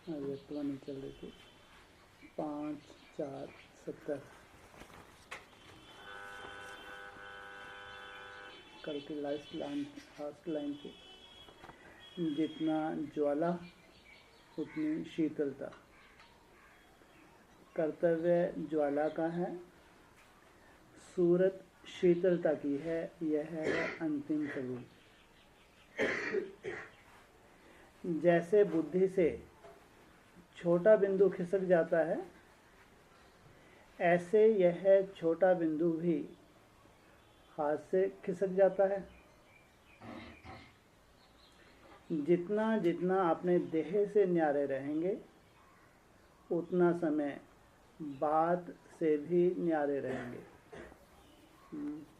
व्यक्तवा नहीं चल रही थी। 5/4/70 कल की लास्ट लाइन थी। जितना ज्वाला उतनी शीतलता। कर्तव्य ज्वाला का है, सूरत शीतलता की है। यह है अंतिम स्वरूप। जैसे बुद्धि से छोटा बिंदु खिसक जाता है, ऐसे यह छोटा बिंदु भी हाथ से खिसक जाता है। जितना जितना अपने देह से न्यारे रहेंगे, उतना समय बात से भी न्यारे रहेंगे।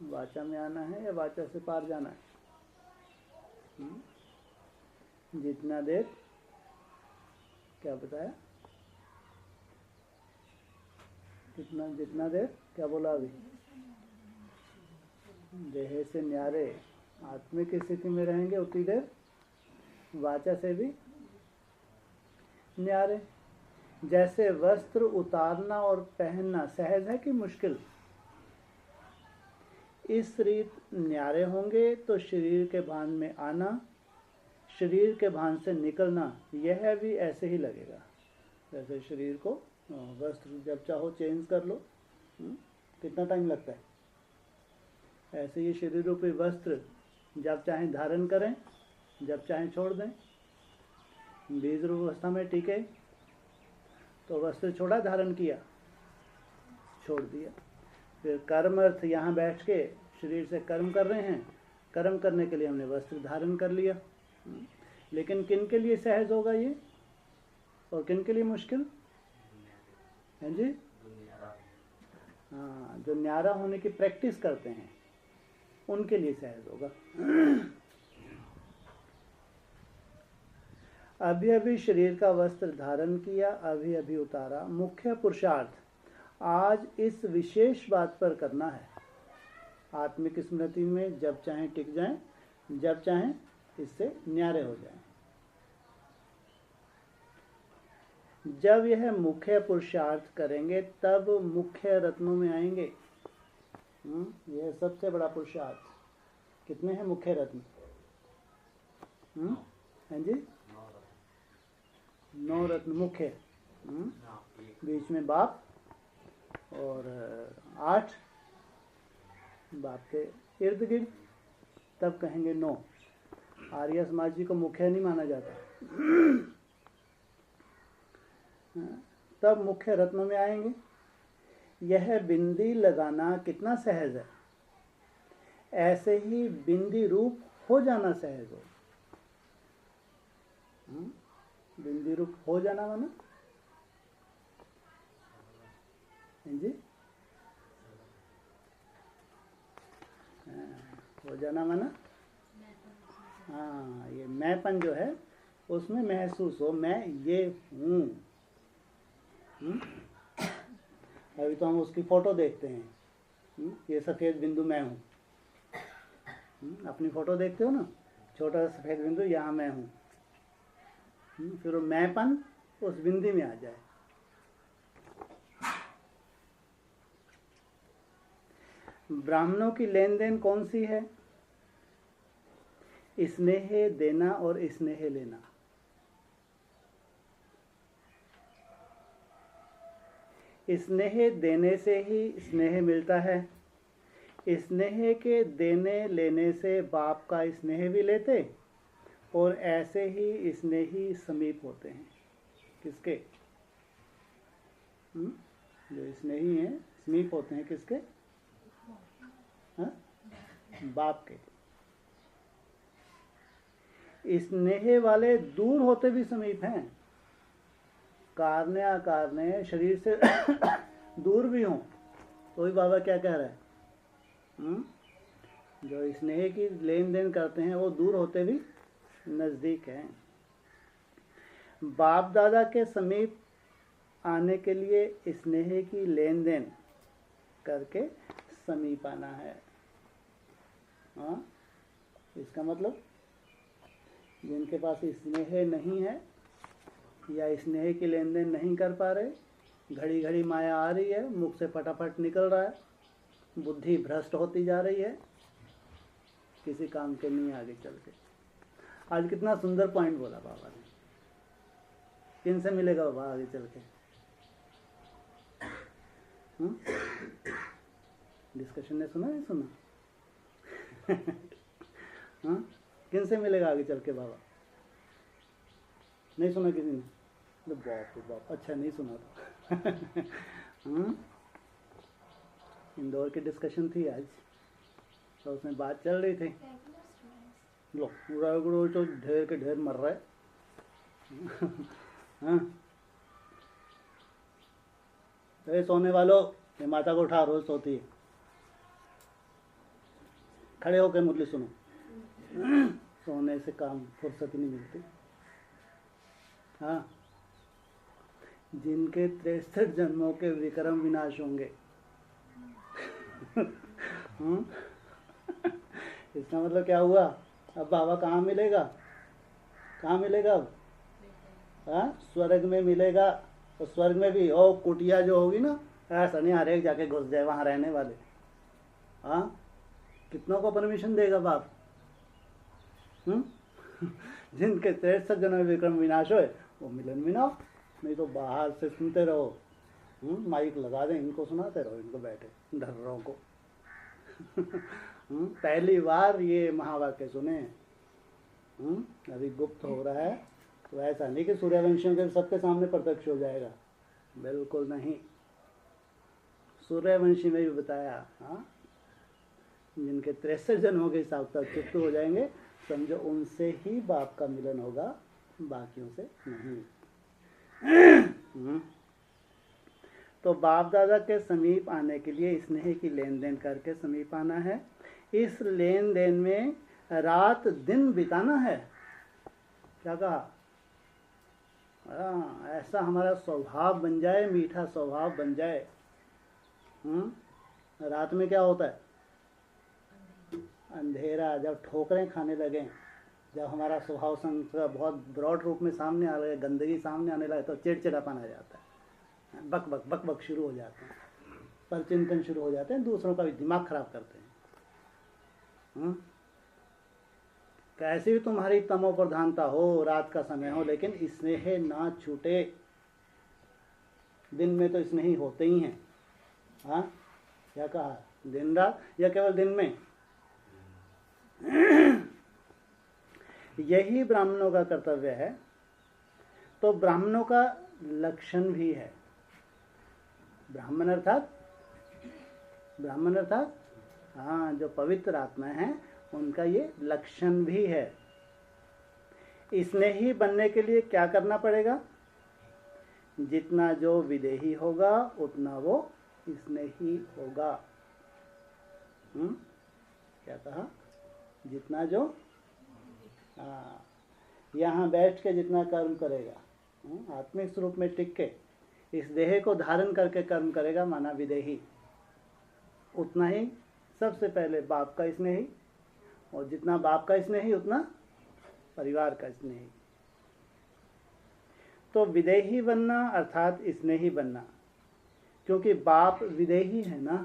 वाचा में आना है या वाचा से पार जाना है? जितना देर, क्या बताया? जितना देर क्या बोला अभी? देह से न्यारे आत्मिक स्थिति में रहेंगे, उतनी देर वाचा से भी न्यारे। जैसे वस्त्र उतारना और पहनना सहज है कि मुश्किल, इस रीत न्यारे होंगे तो शरीर के भान में आना, शरीर के भान से निकलना, यह भी ऐसे ही लगेगा। जैसे शरीर को वस्त्र जब चाहो चेंज कर लो, कितना टाइम लगता है, ऐसे ही शरीर रूपी वस्त्र जब चाहें धारण करें, जब चाहें छोड़ दें। बीज रूप अवस्था में टिके तो वस्त्र छोड़ा, धारण किया, छोड़ दिया। फिर कर्म अर्थ यहाँ बैठ के शरीर से कर्म कर रहे हैं, कर्म करने के लिए हमने वस्त्र धारण कर लिया। लेकिन किन के लिए सहज होगा ये और किन के लिए मुश्किल है जी? हाँ, जो न्यारा होने की प्रैक्टिस करते हैं उनके लिए सहज होगा। अभी अभी शरीर का वस्त्र धारण किया, अभी अभी उतारा। मुख्य पुरुषार्थ आज इस विशेष बात पर करना है। आत्मिक स्मृति में जब चाहें टिक जाएं, जब चाहें इससे न्यारे हो जाएं। जब यह मुख्य पुरुषार्थ करेंगे तब मुख्य रत्नों में आएंगे। यह सबसे बड़ा पुरुषार्थ। कितने हैं मुख्य रत्न? हैं जी? 9 रत्न मुख्य। बीच में बाप और 8 बाप के इर्द गिर्द, तब कहेंगे 9। आर्य समाज जी को मुख्य नहीं माना जाता। तब मुख्य रत्नों में आएंगे। यह बिंदी लगाना कितना सहज है, ऐसे ही बिंदी रूप हो जाना सहज हो। बिंदी रूप हो जाना माना जी? हो जाना माना, हाँ, ये मैंपन जो है उसमें महसूस हो, मैं ये हूँ। अभी तो हम उसकी फोटो देखते हैं, ये सफ़ेद बिंदु मैं हूँ। अपनी फोटो देखते हो ना, छोटा सा सफ़ेद बिंदु, यहाँ मैं हूँ। फिर वो मैंपन उस बिंदी में आ जाए। ब्राह्मणों की लेन देन कौन सी है? स्नेह देना और स्नेह लेना। स्नेह देने से ही स्नेह मिलता है। स्नेह के देने लेने से बाप का स्नेह भी लेते और ऐसे ही स्नेही समीप होते हैं। किसके? जो स्नेही हैं समीप होते हैं किसके? हाँ? बाप के। स्नेह वाले दूर होते भी समीप हैं। कारणे अकारणे शरीर से दूर भी हों तो ही बाबा क्या कह रहे हैं? जो स्नेह की लेन देन करते हैं वो दूर होते भी नजदीक हैं। बाप दादा के समीप आने के लिए स्नेह की लेन देन करके समीप आना है। हाँ, इसका मतलब जिनके पास स्नेह नहीं है या स्नेह की लेन देन नहीं कर पा रहे, घड़ी घड़ी माया आ रही है, मुख से फटाफट निकल रहा है, बुद्धि भ्रष्ट होती जा रही है, किसी काम के नहीं आगे चल के। आज कितना सुंदर पॉइंट बोला बाबा ने, किन से मिलेगा बाबा आगे चल के? डिस्कशन ने सुना नहीं सुना? हाँ, किन से मिलेगा आगे चल के बाबा? नहीं सुना किसी ने? तो बाप रे बाप, अच्छा नहीं सुना था। इंदौर की डिस्कशन थी आज, तो उसमें बात चल रही थी। लो पूरा तो ढेर के ढेर मर रहा है। हाँ, तो सोने वालों, ये माता को उठा, रोज सोती है। खड़े होकर मुरली सुनो। सोने से काम फुर्सत ही नहीं मिलती। हाँ, जिनके 63 जन्मों के विक्रम विनाश होंगे। इसका मतलब क्या हुआ? अब बाबा कहाँ मिलेगा? कहाँ मिलेगा अब? हाँ, स्वर्ग में मिलेगा। तो स्वर्ग में भी ओ कुटिया जो होगी ना, ऐसा नहीं हर एक जाके घुस जाए वहाँ रहने वाले। हाँ, कितनों को परमिशन देगा बाप? जिनके 63 जन्म विक्रम विनाश होए वो मिलन मिलाओ, नहीं तो बाहर से सुनते रहो। माइक लगा दें, इनको सुनाते रहो, इनको बैठे ढर्रों को। पहली बार ये महावाक्य सुने। अभी गुप्त हो रहा है, तो ऐसा नहीं कि सूर्यवंशियों के सबके सामने प्रत्यक्ष हो जाएगा, बिल्कुल नहीं। सूर्यवंशी में भी बताया, हाँ, जिनके 63 जन्मों के हिसाब से चित्त हो जाएंगे, समझो उनसे ही बाप का मिलन होगा, बाकियों से नहीं। तो बाप दादा के समीप आने के लिए स्नेह की लेन देन करके समीप आना है। इस लेन देन में रात दिन बिताना है। क्या कहा? ऐसा हमारा स्वभाव बन जाए, मीठा स्वभाव बन जाए। रात में क्या होता है? अंधेरा, जब ठोकरें खाने लगे, जब हमारा स्वभाव संस्कार बहुत ब्रॉड रूप में सामने आ लगे, गंदगी सामने आने लगे, तो चिड़चिड़ापन आ जाता है, बक बक बक बक शुरू हो जाते हैं, पर चिंतन शुरू हो जाते हैं, दूसरों का भी दिमाग खराब करते हैं। कैसी भी तुम्हारी तमो प्रधानता हो, रात का समय हो, लेकिन स्नेह ना छूटे। दिन में तो स्नेही होते ही हैं। हाँ, क्या कहा? दिन रात या केवल दिन में? यही ब्राह्मणों का कर्तव्य है। तो ब्राह्मणों का लक्षण भी है। ब्राह्मण अर्थात हाँ, जो पवित्र आत्मा है, उनका ये लक्षण भी है। स्नेही बनने के लिए क्या करना पड़ेगा? जितना जो विदेही होगा उतना वो स्नेही होगा। क्या कहा? जितना जो यहाँ बैठ के जितना कर्म करेगा, आत्मिक स्वरूप में टिक के इस देह को धारण करके कर्म करेगा, माना विदेही, उतना ही सबसे पहले बाप का स्नेही, और जितना बाप का स्नेही उतना परिवार का स्नेही। तो विदेही बनना अर्थात स्नेही बनना, क्योंकि बाप विदेही है ना।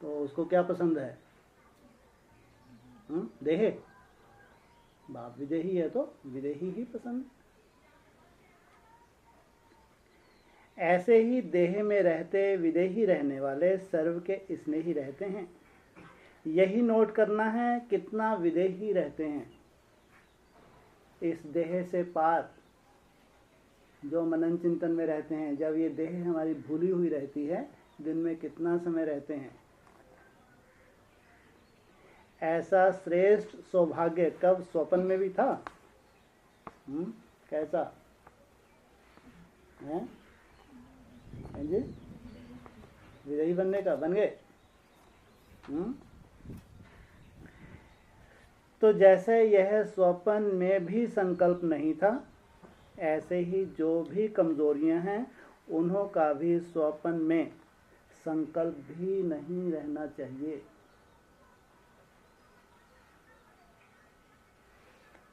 तो उसको क्या पसंद है? देह। बाप विदेही है तो विदेही ही पसंद। ऐसे ही देह में रहते विदेही रहने वाले सर्व के स्नेही रहते हैं। यही नोट करना है कितना विदेही रहते हैं। इस देह से पार जो मनन चिंतन में रहते हैं, जब ये देह हमारी भूली हुई रहती है, दिन में कितना समय रहते हैं। ऐसा श्रेष्ठ सौभाग्य कब स्वप्न में भी था? कैसा है जी? विदेही बनने का बन गए। तो जैसे यह स्वप्न में भी संकल्प नहीं था, ऐसे ही जो भी कमजोरियां हैं उन्हों का भी स्वप्न में संकल्प भी नहीं रहना चाहिए।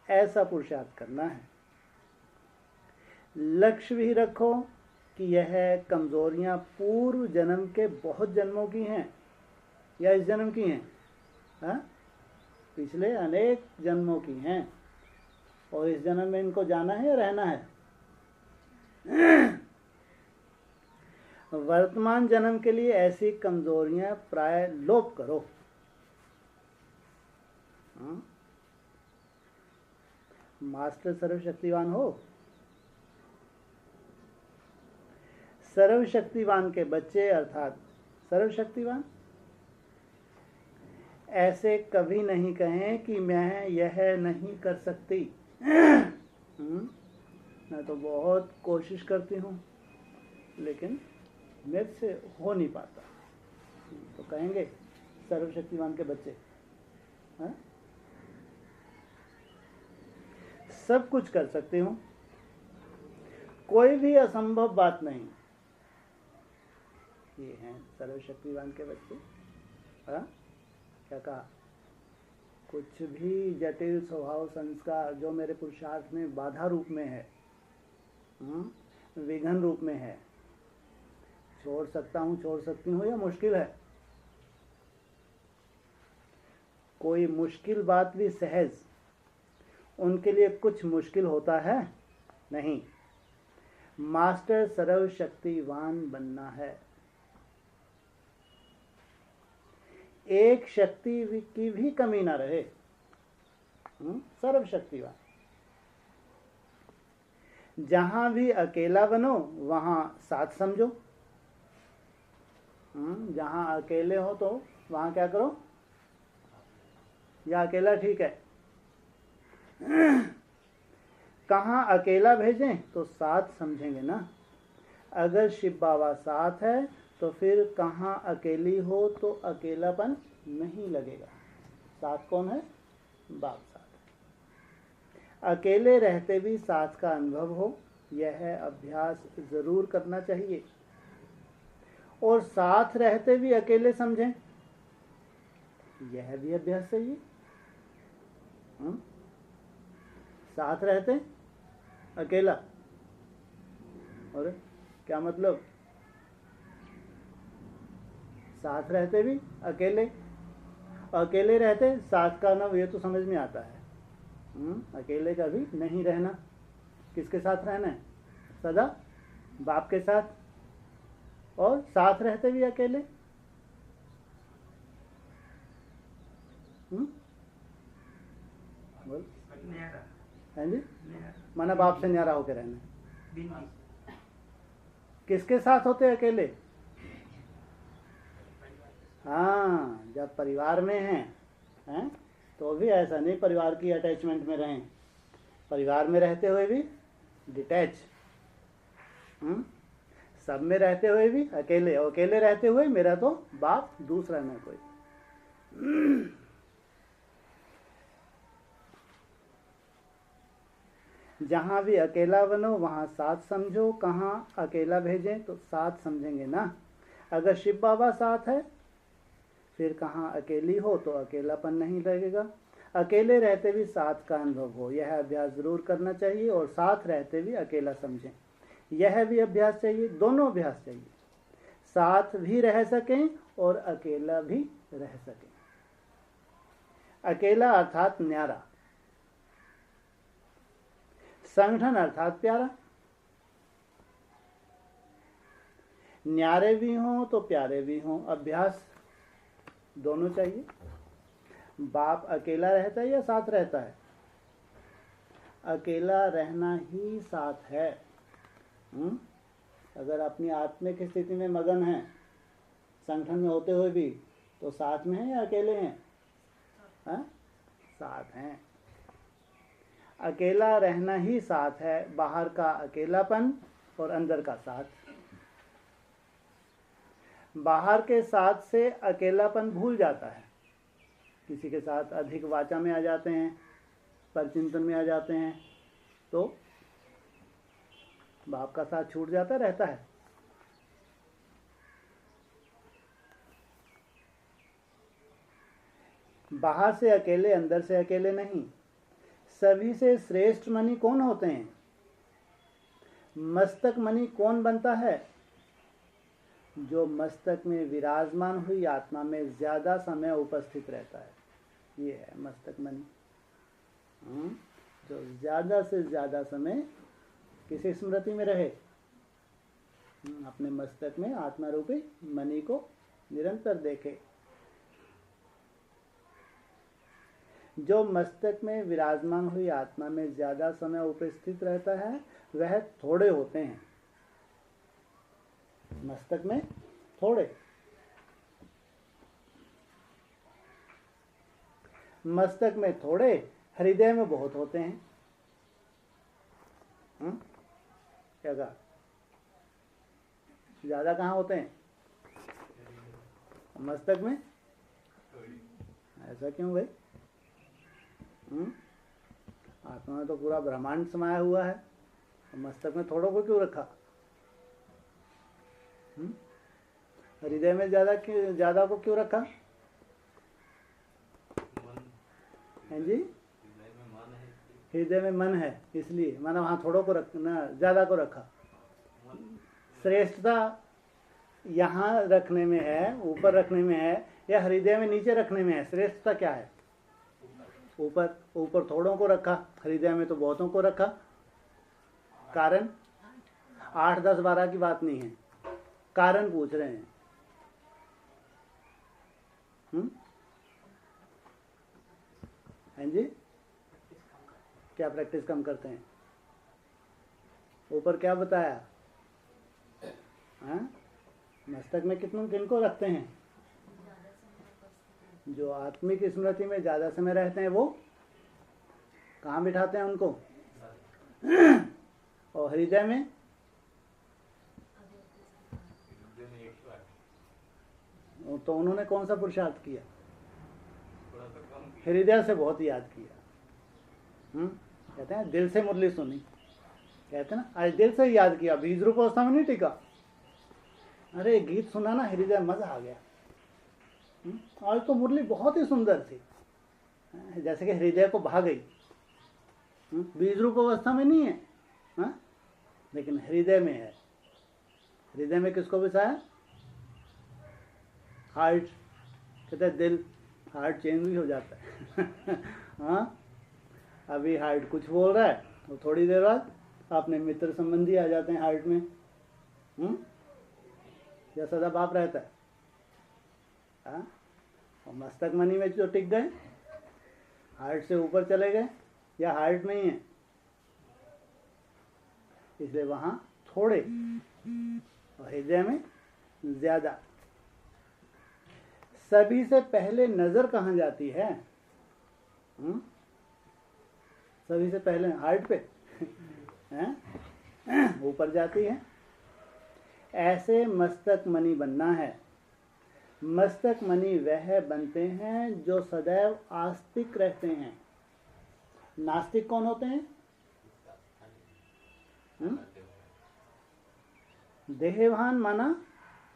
ऐसा पुरुषार्थ करना है। लक्ष्य भी रखो कि यह कमजोरियां पूर्व जन्म के बहुत जन्मों की हैं या इस जन्म की हैं, हाँ? पिछले अनेक जन्मों की हैं और इस जन्म में इनको जाना है या रहना है। वर्तमान जन्म के लिए ऐसी कमजोरियां प्राय लोप करो। मास्टर सर्वशक्तिवान हो। सर्वशक्तिवान के बच्चे अर्थात सर्वशक्तिवान ऐसे कभी नहीं कहें कि मैं यह नहीं कर सकती। मैं तो बहुत कोशिश करती हूँ लेकिन मेरे से हो नहीं पाता, तो कहेंगे सर्वशक्तिवान के बच्चे, हाँ? सब कुछ कर सकती हूँ, कोई भी असंभव बात नहीं। ये हैं सर्वशक्तिवान के बच्चे, हाँ? क्या कहा? कुछ भी जटिल स्वभाव संस्कार जो मेरे पुरुषार्थ में बाधा रूप में है, विघन रूप में है, छोड़ सकता हूँ, छोड़ सकती हूँ या मुश्किल है। कोई मुश्किल बात भी सहज, उनके लिए कुछ मुश्किल होता है नहीं। मास्टर सर्वशक्तिवान बनना है। एक शक्ति की भी कमी ना रहे। सर्वशक्तिवान। जहां भी अकेला बनो वहां साथ समझो। जहां अकेले हो तो वहां क्या करो, या अकेला ठीक है। कहाँ अकेला भेजें तो साथ समझेंगे ना। अगर शिव बाबा साथ है तो फिर कहाँ अकेली हो तो अकेलापन नहीं लगेगा। साथ कौन है? बाप साथ है। अकेले रहते भी साथ का अनुभव हो, यह अभ्यास जरूर करना चाहिए। और साथ रहते भी अकेले समझें, यह भी अभ्यास चाहिए। साथ रहते अकेला, और क्या मतलब? साथ रहते भी अकेले, अकेले रहते साथ का ना, ये तो समझ में आता है। अकेले का भी नहीं रहना। किसके साथ रहना है? सदा बाप के साथ। और साथ रहते भी अकेले। बोल है जी, माना बाप से न्यारा होकर रहना। किसके साथ होते अकेले? हाँ, जब परिवार में हैं तो भी ऐसा नहीं परिवार की अटैचमेंट में रहें। परिवार में रहते हुए भी डिटैच, सब में रहते हुए भी अकेले, और अकेले रहते हुए मेरा तो बाप दूसरा ना कोई। जहां भी अकेला बनो वहां साथ समझो। कहाँ अकेला भेजें तो साथ समझेंगे ना। अगर शिव बाबा साथ है फिर कहाँ अकेली हो तो अकेलापन नहीं लगेगा। अकेले रहते भी साथ का अनुभव हो, यह अभ्यास जरूर करना चाहिए। और साथ रहते भी अकेला समझें, यह भी अभ्यास चाहिए। दोनों अभ्यास चाहिए, साथ भी रह सकें और अकेला भी रह सकें। अकेला अर्थात न्यारा, संगठन अर्थात प्यारा। न्यारे भी हों तो प्यारे भी हों, अभ्यास दोनों चाहिए। बाप अकेला रहता है या साथ रहता है? अकेला रहना ही साथ है। अगर अपनी आत्मिक स्थिति में मगन है, संगठन में होते हुए भी, तो साथ में है या अकेले हैं? साथ हैं। अकेला रहना ही साथ है। बाहर का अकेलापन और अंदर का साथ। बाहर के साथ से अकेलापन भूल जाता है। किसी के साथ अधिक वाचा में आ जाते हैं, परचिंतन में आ जाते हैं, तो बाप का साथ छूट जाता रहता है। बाहर से अकेले, अंदर से अकेले नहीं। सभी से श्रेष्ठ मणि कौन होते हैं? मस्तक मणि कौन बनता है? जो मस्तक में विराजमान हुई आत्मा में ज्यादा समय उपस्थित रहता है, ये है मस्तक मणि। जो ज्यादा से ज्यादा समय किसी स्मृति में रहे, अपने मस्तक में आत्मा रूपी मणि को निरंतर देखे। जो मस्तक में विराजमान हुई आत्मा में ज्यादा समय उपस्थित रहता है वह थोड़े होते हैं। मस्तक में थोड़े, मस्तक में थोड़े, हृदय में बहुत होते हैं। क्या कहा? ज्यादा कहाँ होते हैं? मस्तक में। ऐसा क्यों भाई? आत्मा में तो पूरा ब्रह्मांड समाया हुआ है, मस्तक में थोड़ों को क्यों रखा? हृदय में ज्यादा को क्यों रखा? हैं जी? हृदय में मन है इसलिए, माना वहां थोड़ों को रखना, ज्यादा को रखा। श्रेष्ठता यहाँ रखने में है, ऊपर रखने में है, या हृदय में नीचे रखने में है? श्रेष्ठता क्या है? ऊपर। ऊपर थोड़ों को रखा, हृदय में तो बहुतों को रखा। कारण 8, 10, 12 की बात नहीं है, कारण पूछ रहे हैं। हैं जी? क्या प्रैक्टिस कम करते हैं? ऊपर क्या बताया? मस्तक में किनको रखते हैं? जो आत्मिक स्मृति में ज्यादा समय रहते हैं वो कहाँ बिठाते हैं उनको? और हृदय में? तो उन्होंने कौन सा पुरुषार्थ किया? हृदय से बहुत याद किया। कहते हैं दिल से मुरली सुनी, कहते हैं ना आज दिल से याद किया, बीज रूप अवस्था में नहीं टिका। अरे गीत सुना ना, हृदय मजा आ गया। आज तो मुरली बहुत ही सुंदर थी, जैसे कि हृदय को भा गई। बीज रूप अवस्था में नहीं है, लेकिन हृदय में है। हृदय में किसको बिठाया? हार्ट। कहते हैं दिल, हार्ट चेंज भी हो जाता है। हाँ, अभी हार्ट कुछ बोल रहा है तो थोड़ी देर बाद अपने मित्र संबंधी आ जाते हैं हार्ट में। या सदा बाप रहता है। और मस्तक मणि में जो टिक गए, हार्ट से ऊपर चले गए, या हार्ट में ही है, इसलिए वहां थोड़े और हृदय में ज्यादा। सभी से पहले नजर कहाँ जाती है? सभी से पहले हार्ट पे ऊपर जाती है। ऐसे मस्तक मणि बनना है। मस्तक मणि वह बनते हैं जो सदैव आस्तिक रहते हैं। नास्तिक कौन होते हैं? देहभान माना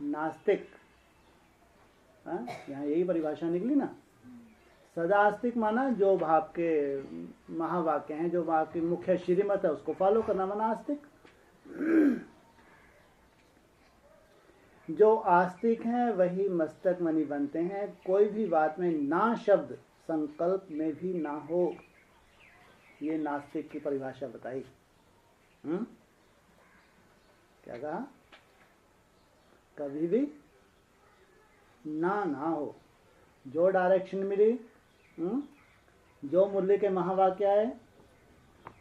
नास्तिक। यहाँ यही परिभाषा निकली ना। सदा आस्तिक माना जो भाव के महावाक्य हैं, जो भाव की मुख्य श्रीमत है उसको फॉलो करना माना आस्तिक। जो आस्तिक हैं वही मस्तक मणि बनते हैं। कोई भी बात में ना शब्द संकल्प में भी ना हो, ये नास्तिक की परिभाषा बताई। क्या कहा? कभी भी ना हो। जो डायरेक्शन मिली, जो मुरली के महावाक्य आए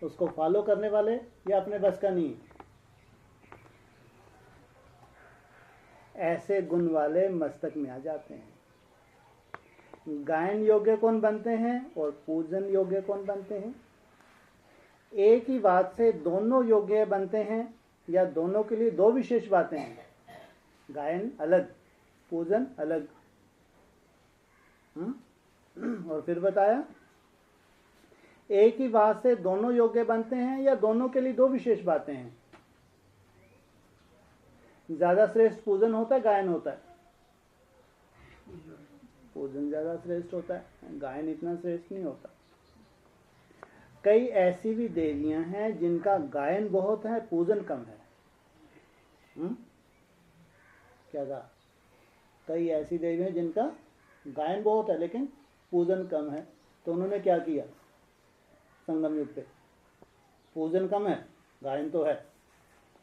उसको फॉलो करने वाले, ये अपने बस का नहीं। ऐसे गुण वाले मस्तक में आ जाते हैं। गायन योग्य कौन बनते हैं और पूजन योग्य कौन बनते हैं? एक ही बात से दोनों योग्य बनते हैं या दोनों के लिए दो विशेष बातें हैं? गायन अलग, पूजन अलग। और फिर बताया एक ही बात से दोनों योग्य बनते हैं या दोनों के लिए दो विशेष बातें हैं? ज्यादा श्रेष्ठ पूजन होता है, गायन होता है? पूजन ज्यादा श्रेष्ठ होता है, गायन इतना श्रेष्ठ नहीं होता। कई ऐसी भी देवियां हैं जिनका गायन बहुत है, पूजन कम है। क्या कहा? कई ऐसी देवियां हैं जिनका गायन बहुत है लेकिन पूजन कम है। तो उन्होंने क्या किया? संगम युग पे पूजन कम है, गायन तो है।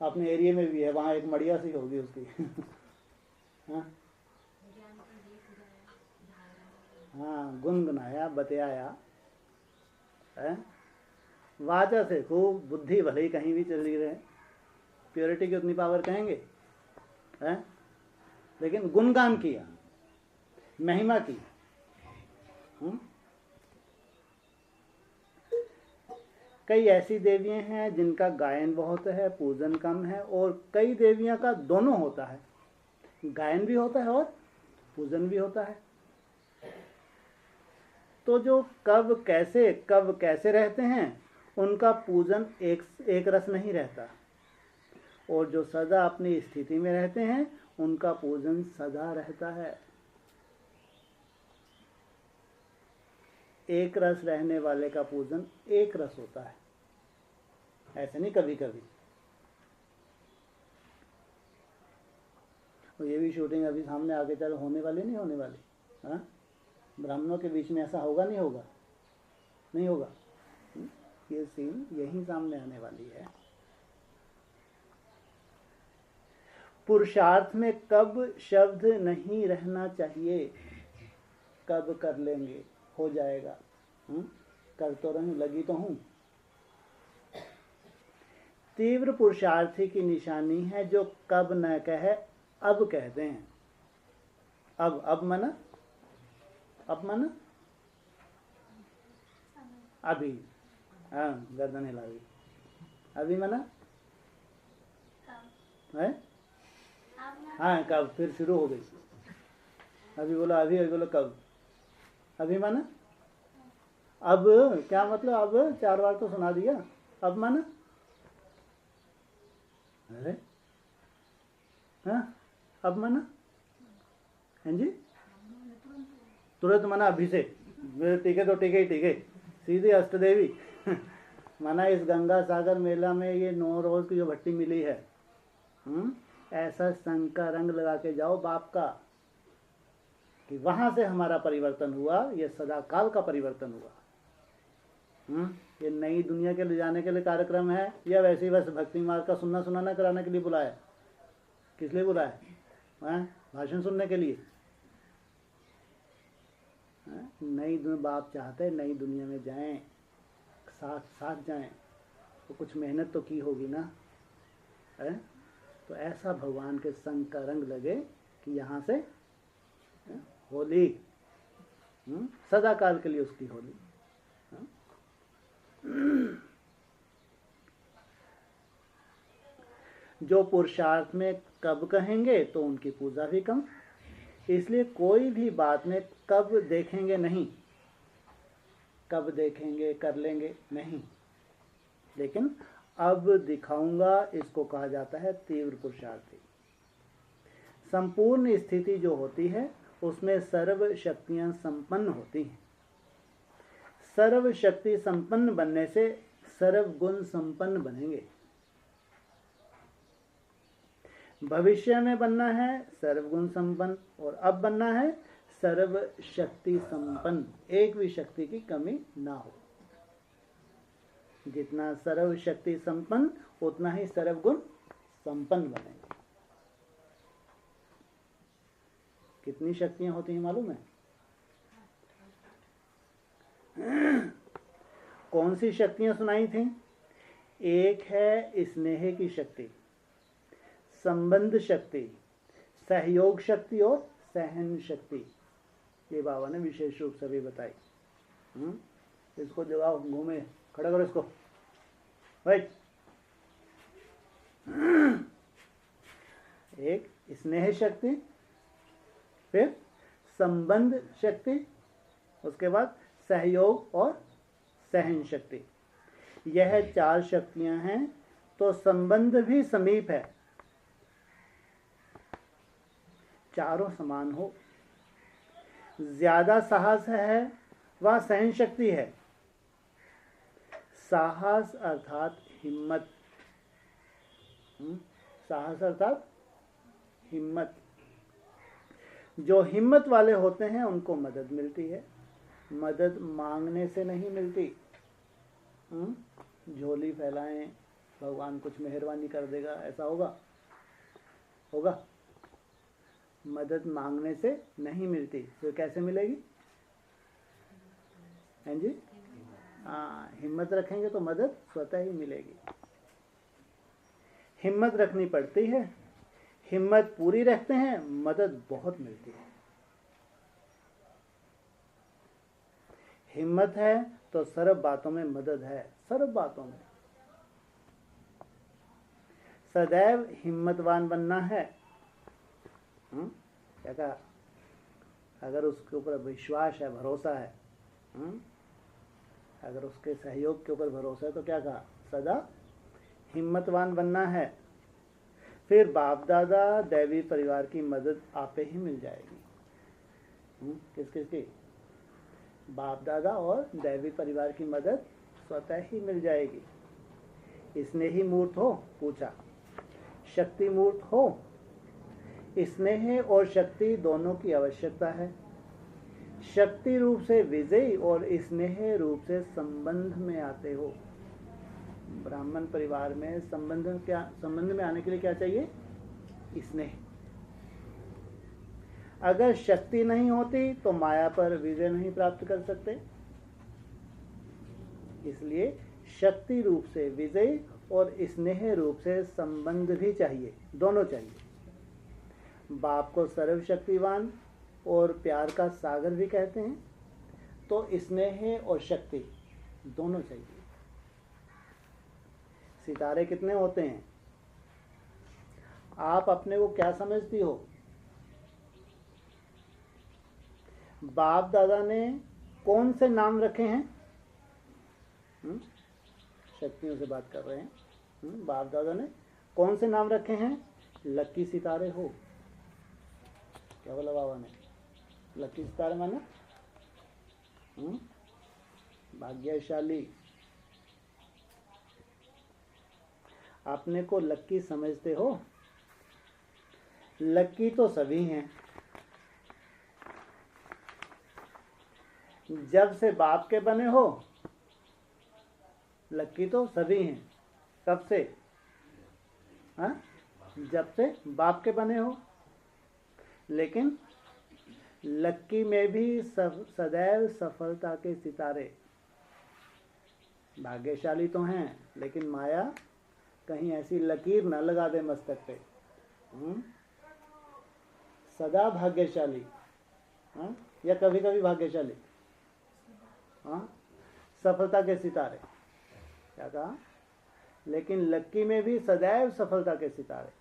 अपने एरिया में भी है, वहाँ एक मड़िया सी होगी उसकी। हाँ हाँ, गुनगुनाया, बतियाया है, वाचा से खूब, बुद्धि भले ही कहीं भी चली रहे, प्योरिटी की उतनी पावर कहेंगे है, लेकिन गुणगान किया, महिमा की। कई ऐसी देवियां हैं जिनका गायन बहुत है, पूजन कम है, और कई देवियां का दोनों होता है, गायन भी होता है और पूजन भी होता है। तो जो कब कैसे रहते हैं, उनका पूजन एक रस नहीं रहता, और जो सदा अपनी स्थिति में रहते हैं उनका पूजन सदा रहता है। एक रस रहने वाले का पूजन एक रस होता है, ऐसे नहीं कभी कभी। और ये भी शूटिंग अभी सामने आगे चल होने वाली, नहीं होने वाली? हाँ, ब्राह्मणों के बीच में ऐसा होगा नहीं होगा? नहीं होगा। ये सीन यही सामने आने वाली है। पुरुषार्थ में कब शब्द नहीं रहना चाहिए। कब कर लेंगे, हो जाएगा, कर तो रही, लगी तो हूं। तीव्र पुरुषार्थी की निशानी है जो कब न कहे अब कहते हैं। अब मना, अब मना अभी, हाँ गर्दन हिला दी। अभी मना है, हाँ कब, फिर शुरू हो गई। अभी बोला अभी, अभी बोला कब। अभी माना अब, क्या मतलब? अब 4 बार तो सुना दिया। अब माना, अरे हाँ, अब माना हैं जी, तुरंत माना अभी से। टीके तो टीके ही टीके, सीधी अष्टदेवी। माना इस गंगा सागर मेला में ये 9 रोज की जो भट्टी मिली है, ऐसा संग का रंग लगा के जाओ बाप का कि वहां से हमारा परिवर्तन हुआ, ये सदा काल का परिवर्तन हुआ। ये नई दुनिया के ले जाने के लिए कार्यक्रम है या वैसे ही बस भक्ति मार्ग का सुनना सुनाना कराने के लिए बुलाया? किस लिए बुलाया? भाषण सुनने के लिए? नई दुनिया बाप चाहते हैं, नई दुनिया में जाएं, साथ साथ जाएं, तो कुछ मेहनत तो की होगी ना है? तो ऐसा भगवान के संग का रंग लगे कि यहाँ से होली, सदा काल के लिए उसकी होली। जो पुरुषार्थ में कब कहेंगे तो उनकी पूजा भी कम। इसलिए कोई भी बात में कब देखेंगे नहीं, कब देखेंगे कर लेंगे नहीं, लेकिन अब दिखाऊंगा, इसको कहा जाता है तीव्र पुरुषार्थी। संपूर्ण स्थिति जो होती है उसमें सर्व शक्तियां संपन्न होती हैं। सर्व शक्ति संपन्न बनने से सर्व गुण संपन्न बनेंगे। भविष्य में बनना है सर्व गुण संपन्न, और अब बनना है सर्व शक्ति संपन्न, एक भी शक्ति की कमी ना हो। जितना सर्व शक्ति संपन्न उतना ही सर्व गुण संपन्न बनेंगे। कितनी शक्तियां होती हैं मालूम है? कौन सी शक्तियां सुनाई थी? एक है स्नेह की शक्ति, संबंध शक्ति, सहयोग शक्ति और सहन शक्ति। ये बाबा ने विशेष रूप से भी बताई। इसको जगाओ, घूमे, खड़ा करो इसको भाई। एक स्नेह शक्ति, फिर संबंध शक्ति, उसके बाद सहयोग और सहन शक्ति। यह 4 शक्तियां हैं। तो संबंध भी समीप है, चारों समान हो। ज्यादा साहस है वह सहन शक्ति है, साहस अर्थात हिम्मत। साहस अर्थात हिम्मत। जो हिम्मत वाले होते हैं उनको मदद मिलती है। मदद मांगने से नहीं मिलती। झोली फैलाएं, भगवान कुछ मेहरबानी कर देगा, ऐसा होगा? होगा? मदद मांगने से नहीं मिलती, तो कैसे मिलेगी? हैं जी? हाँ, हिम्मत रखेंगे तो मदद स्वतः ही मिलेगी। हिम्मत रखनी पड़ती है। हिम्मत पूरी रखते हैं, मदद बहुत मिलती है। हिम्मत है तो सर्व बातों में मदद है, सर्व बातों में। सदैव हिम्मतवान बनना है। क्या कहा? अगर उसके ऊपर विश्वास है, भरोसा है, अगर उसके सहयोग के ऊपर भरोसा है तो क्या कहा? सदा हिम्मतवान बनना है। फिर बाप दादा दैवी परिवार की मदद आपे ही मिल जाएगी। किस किस की? बाप दादा और दैवी परिवार की मदद स्वतः ही मिल जाएगी। स्नेही मूर्त हो? पूछा। शक्ति मूर्त हो? स्नेह और शक्ति दोनों की आवश्यकता है। शक्ति रूप से विजयी और स्नेह रूप से संबंध में आते हो। ब्राह्मण परिवार में संबंध में आने के लिए क्या चाहिए? स्नेह। अगर शक्ति नहीं होती तो माया पर विजय नहीं प्राप्त कर सकते। इसलिए शक्ति रूप से विजय और स्नेह रूप से संबंध भी चाहिए, दोनों चाहिए। बाप को सर्वशक्तिवान और प्यार का सागर भी कहते हैं, तो स्नेह और शक्ति दोनों चाहिए। सितारे कितने होते हैं? आप अपने को क्या समझती हो? बाप दादा ने कौन से नाम रखे हैं? शक्तियों से बात कर रहे हैं। बाप दादा ने कौन से नाम रखे हैं? लकी सितारे हो। क्या बोला बाबा ने? लकी सितारे माने भाग्यशाली। अपने को लकी समझते हो? लकी तो सभी हैं। जब से बाप के बने हो लकी तो सभी हैं। कब से? हाँ, जब से बाप के बने हो। लेकिन लक्की में भी सदैव सफलता के सितारे। भाग्यशाली तो हैं, लेकिन माया कहीं ऐसी लकीर न लगा दे मस्तक पे। सदा भाग्यशाली, या कभी कभी भाग्यशाली। सफलता के सितारे। क्या कहा? लेकिन लक्की में भी सदैव सफलता के सितारे।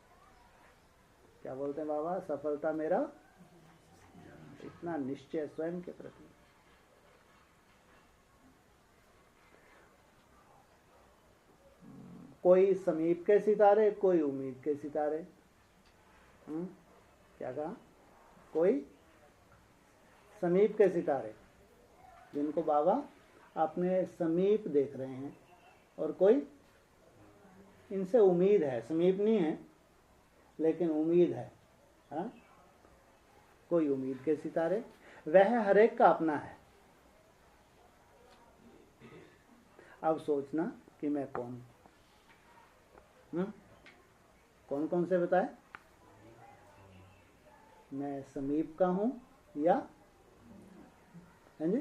क्या बोलते हैं बाबा? सफलता मेरा इतना निश्चय स्वयं के प्रति। कोई समीप के सितारे, कोई उम्मीद के सितारे। क्या कहा? कोई समीप के सितारे जिनको बाबा अपने समीप देख रहे हैं, और कोई इनसे उम्मीद है, समीप नहीं है लेकिन उम्मीद है। हाँ? कोई उम्मीद के सितारे। वह हर एक का अपना है। अब सोचना कि मैं कौन हूं? कौन कौन से बताए? मैं समीप का हूं या है जी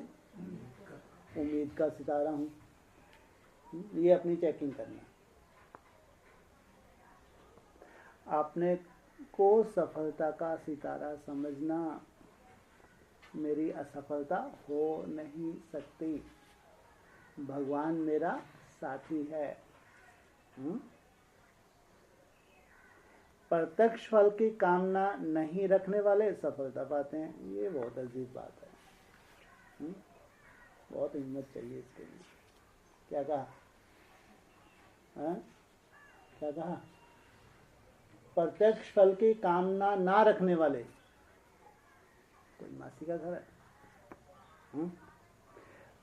उम्मीद का सितारा हूं? ये अपनी चेकिंग करना। आपने को सफलता का सितारा समझना मेरी असफलता हो नहीं सकती। भगवान मेरा साथी है। प्रत्यक्ष फल की कामना नहीं रखने वाले सफलता पाते हैं। ये बहुत अजीब बात है। बहुत हिम्मत चाहिए इसके लिए। क्या कहा? क्या कहा? प्रत्यक्ष फल की कामना ना रखने वाले। कोई मासी का घर है?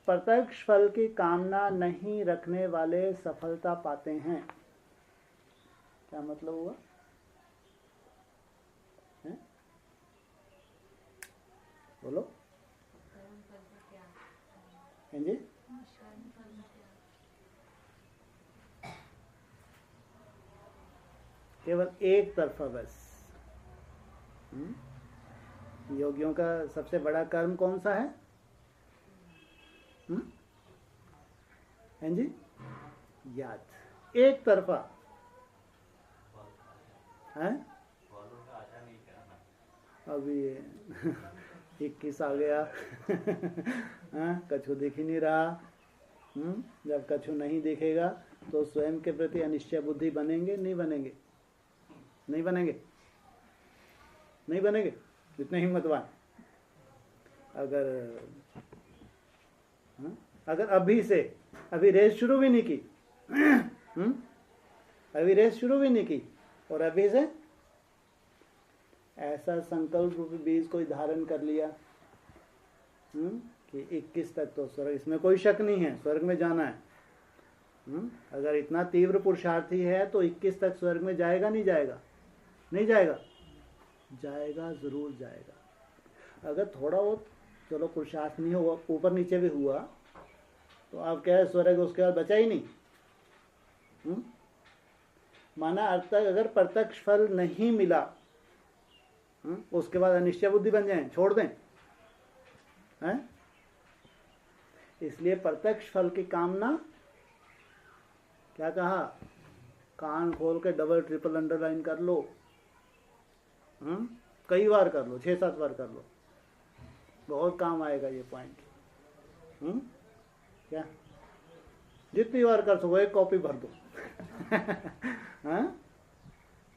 प्रत्यक्ष फल की कामना नहीं रखने वाले सफलता पाते हैं। क्या मतलब हुआ है? बोलो हैं जी। केवल एक तरफा बस। योगियों का सबसे बड़ा कर्म कौन सा है? हैं जी, याद। एक तरफा है। अभी 21 आ गया कछु दिख ही नहीं रहा। जब कछु नहीं दिखेगा तो स्वयं के प्रति अनिश्चय बुद्धि बनेंगे नहीं बनेंगे? नहीं बनेंगे, नहीं बनेंगे। इतने हिम्मतवान अगर अभी से, अभी रेस शुरू भी नहीं की अभी रेस शुरू भी नहीं की और अभी से ऐसा संकल्प रूपी बीज कोई धारण कर लिया कि 21 तक तो स्वर्ग, इसमें कोई शक नहीं है, स्वर्ग में जाना है। अगर इतना तीव्र पुरुषार्थी है तो 21 तक स्वर्ग में जाएगा नहीं जाएगा? नहीं जाएगा, जाएगा, जरूर जाएगा। अगर थोड़ा बहुत चलो पुरुषार्थ नहीं हुआ, ऊपर नीचे भी हुआ, तो आप क्या है, स्वर्ग उसके बाद बचा ही नहीं। माना अगर प्रत्यक्ष फल नहीं मिला, उसके बाद अनिश्चय बुद्धि बन जाए, छोड़ दें हैं? इसलिए प्रत्यक्ष फल की कामना, क्या कहा, कान खोल के डबल ट्रिपल अंडरलाइन कर लो। कई बार कर लो, 6-7 बार कर लो, बहुत काम आएगा ये पॉइंट। क्या जितनी बार कर सको एक कॉपी भर दो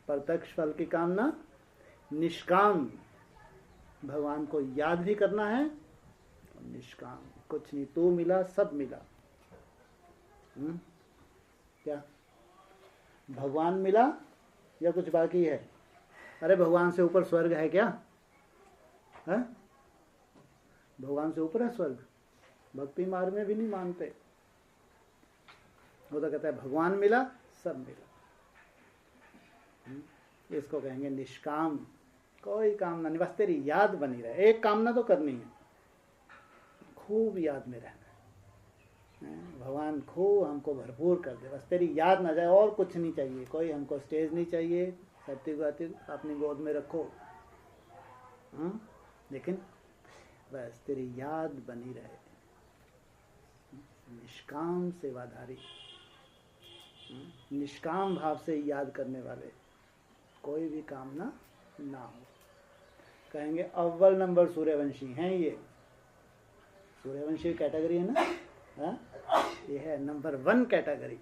प्रत्यक्ष फल की कामना, निष्काम, भगवान को याद भी करना है, निष्काम, कुछ नहीं, तू मिला सब मिला। क्या भगवान मिला या कुछ बाकी है? अरे भगवान से ऊपर स्वर्ग है क्या? है? भगवान से ऊपर है स्वर्ग? भक्ति मार्ग में भी नहीं मानते। वो तो कहता है भगवान मिला सब मिला। इसको कहेंगे निष्काम, कोई कामना नहीं, बस तेरी याद बनी रहे। एक कामना तो करनी है, खूब याद में रहना है, भगवान खूब हमको भरपूर कर दे, बस तेरी याद ना जाए, और कुछ नहीं चाहिए। कोई हमको स्टेज नहीं चाहिए, सत्य गाती अपनी गोद में रखो, लेकिन बस तेरी याद बनी रहे। निष्काम सेवाधारी, निष्काम भाव से याद करने वाले, कोई भी कामना ना हो। कहेंगे अव्वल नंबर सूर्यवंशी हैं ये। सूर्यवंशी कैटेगरी है ना, ये है नंबर 1 कैटेगरी।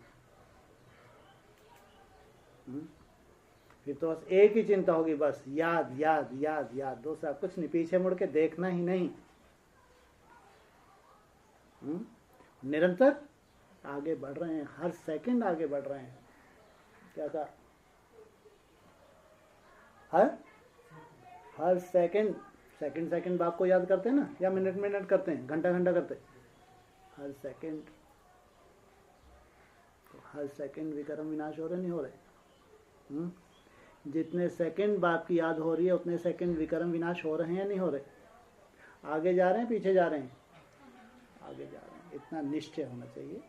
फिर तो बस एक ही चिंता होगी, बस याद याद याद याद, दूसरा कुछ नहीं, पीछे मुड़ के देखना ही नहीं। निरंतर आगे बढ़ रहे हैं, हर सेकंड आगे बढ़ रहे हैं। क्या कहा? हर सेकंड बाप को याद करते हैं ना, या मिनट करते हैं, घंटा करते हैं? हर सेकंड, तो हर सेकंड विक्रम विनाश हो रहे नहीं हो रहे? जितने सेकंड बाप की याद हो रही है उतने सेकंड विक्रम विनाश हो रहे हैं या नहीं हो रहे? आगे जा रहे हैं पीछे जा रहे हैं? आगे जा रहे हैं। इतना निश्चय होना चाहिए।